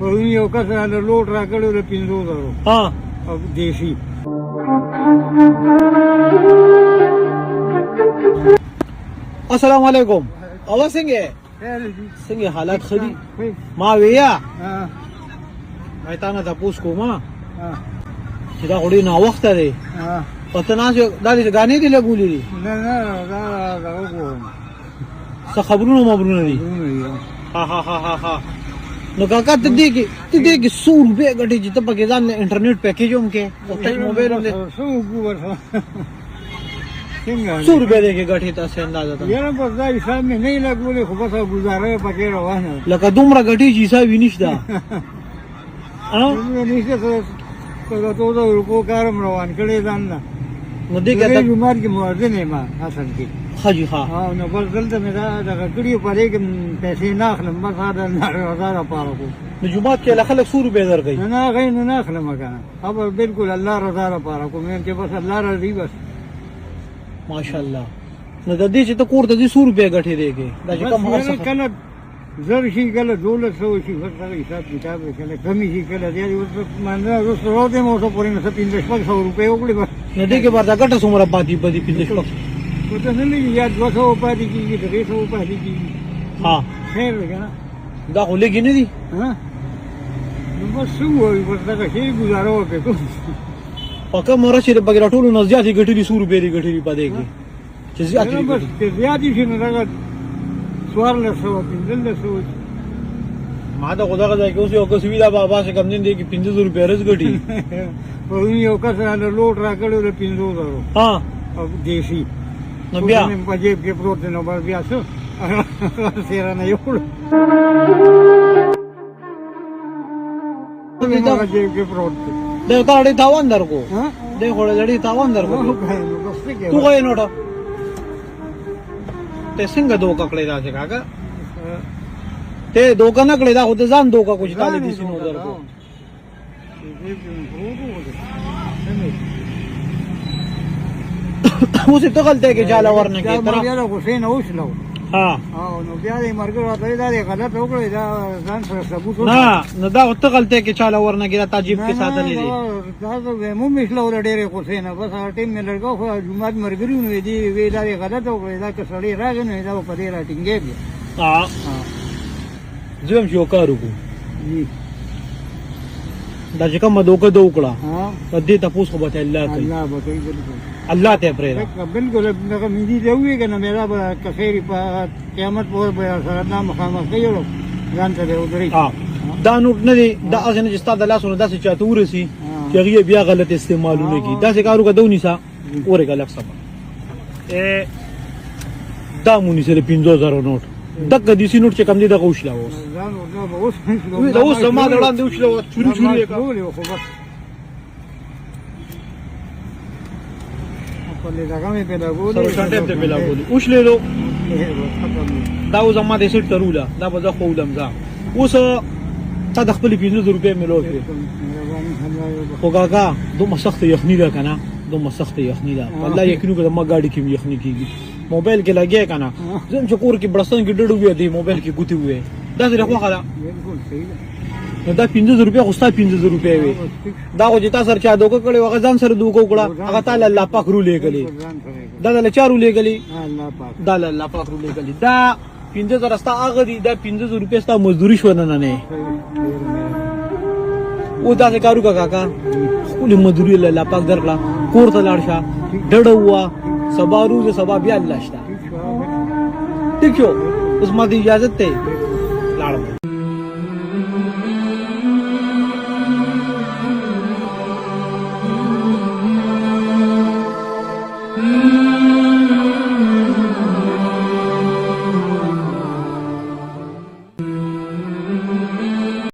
परून येऊ कसं झालं लोट राकडे पिंजो जाऊ हाँ देशी अस्सलाम वालेकुम आवाज सिंगे हालात खरी मा वेया मैताना तपूस को मा सीधा होड़ी ना वक्त रे पतना से दादी गाने दिले बोली री सा खबरों मबरूं री हा no kakak tadi ki 100 rupiah gadi jita pakai dan internet package umke touch mobile umke 100 rupiah de ke gadi ta se अंदाजा था यार बस दाई साहब में नहीं लग बोले खूब सा गुजारे पके रवाना लका dumra gadi jisa vinish da हाँ नहीं से तो रुको कारम रवान कड़े दाना no de kata जुमार की मुआवजे ने मां हसन की haji ha हाँ न बस गलत मेरा जगह कड़ी पड़े के पैसे ना खलम बस आधा हजार पारो को no jumat ke la khalak 100 rupiah dar gayi ना गई ना खलम का अब बिल्कुल अल्लाह रजा पारो को मैं के बस अल्लाह रजी बस माशाल्लाह no dadi jita core dadi 100 rupiah gadi de ke da jika mahar sa कल जरशी कल दौलत सो शी फर्स्ट हिसाब किताब कल कमी शी कल यार उस मानना उस रोते में तो पूरे में 300 रुपए उगले बस no de ke barda gata sumra badi pindish pak वो तो नहीं यार 200 उपाधि की 300 उपाधि की हाँ खैर है da hole gine di हाँ बस सुबह बस तक ही गुजारो पे तो paka mara shire bagira tolu na zyati gadi 100 rupiah di gadi pa de ke zyati बस ज्यादा शी ना लगा स्वार ले सो पिंजल ले सो ما دا خدا غځای کې اوس یو کس ویلا بابا څخه کم دین دی کې 500 روپیا رز غټي په یو کس نه لوټ راکړو له 500 درو ها او دیسی نو بیا نن په جیب کې پروت نو بیا څه سره نه یو دا جیب کې پروت دا اړې تاوان درکو ها دا خو لړې تاوان درکو بس کې تو غوې نوټه ته څنګه دوکا کړی دا څه کاکا ته دوکا نه کړی دا خو ته ځان دوکا کوچ تعالی دي سينو درکو اوس ته غلطه کې چاله ورنه کې تر بیا له حسین اوس لو ها او نو بیا دې مرګ راته دا غلط وکړی دا ځان سره ثبوت نه نو دا ته غلطه کې چاله ورنه کې تاجیب کې ساده نه دي دا زه مو مثلو ډېرې حسین بس ټیم مې لړګو خو جمعه مرګري نو دي وی دا غلط وکړی دا کسړی راغی نو دا په دې راټینګې بیا ها زم شو کار وکړو جی دا چې کوم دوکه دوکړه ها په دې تاسو خو به الله کوي الله به کوي بالکل الله ته پرې بالکل دغه مې دي وی کنه مې به کفيري په قیامت په به سره دا مخامخ کوي ځان ته ودرې ها دا نوټ نه دی دا اذن چې ستاسو د لاسونو داسې چاته ورسي چې هغه بیا غلط استعمالونه کی دا څه کارو کدو نیسا اورګه لک سبا دا مونږ سره 50000 نوټ دغه دې سي نوټ چې کم دي دغه وشلا اوس ځان ورته به اوس دا اوس ما دړان دی وشلا چوري چوري کا خو بس په دې ځای مې پیدا سره شټه ته بلا بولی وشلې لو دا اوس ما دې سټ ترولا دا به زه خو ولم ځه اوس تا د خپل 500 روپے ملو کې خو کاکا دومره سخت یخنی ده کنه دومره سخت یخنی ده الله یقینو که ما گاډي کې یخنی کیږي موبایل کې لګیا کنه زم چې کور کې برستان کې ډډو وې دی موبایل کې ګوتی وې دا زه خو خلا بالکل صحیح نو دا 500 روپیا خو ستا 500 روپیا وي دا خو چې تاسو سره چا دوکه کړي هغه ځان سره دوکه وکړه هغه تعالی الله پاک رو لګلی دا له چارو لګلی الله پاک دا له الله پاک رو لګلی دا 500 رستا هغه دی دا 500 روپیا ستا مزدوري شو نه نه او دا څه کارو کاکا خپل مزدوري له الله پاک درکړه کور ته لاړ شه ډډه وا سبا روز سبا بیا الله شته ٹھیک شو اوس ما دی اجازه ته لاړم